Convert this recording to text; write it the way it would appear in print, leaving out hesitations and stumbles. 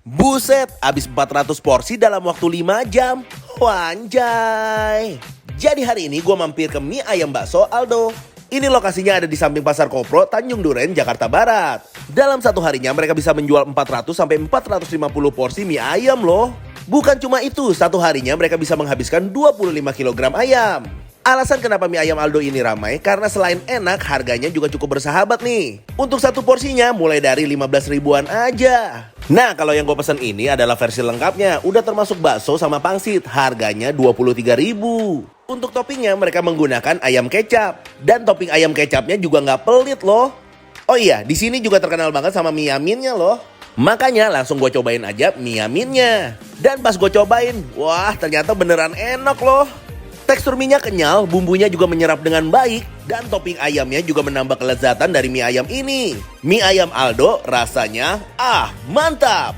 Buset, habis 400 porsi dalam waktu 5 jam. Wanjay. Jadi hari ini gue mampir ke mie ayam bakso Aldo. Ini lokasinya ada di samping Pasar Kopro, Tanjung Duren, Jakarta Barat. Dalam satu harinya mereka bisa menjual 400 sampai 450 porsi mie ayam loh. Bukan cuma itu, satu harinya mereka bisa menghabiskan 25 kg ayam. Alasan kenapa mie ayam Aldo ini ramai karena selain enak, harganya juga cukup bersahabat nih. Untuk satu porsinya mulai dari 15 ribuan aja. Nah, kalau yang gue pesan ini adalah versi lengkapnya, udah termasuk bakso sama pangsit, harganya 23 ribu. Untuk toppingnya mereka menggunakan ayam kecap. Dan topping ayam kecapnya juga nggak pelit loh. Oh iya, di sini juga terkenal banget sama mie yaminnya loh. Makanya langsung gue cobain aja mie yaminnya. Dan pas gue cobain, wah ternyata beneran enak loh. Tekstur mie-nya kenyal, bumbunya juga menyerap dengan baik, dan topping ayamnya juga menambah kelezatan dari mie ayam ini. Mie ayam Aldo rasanya, mantap!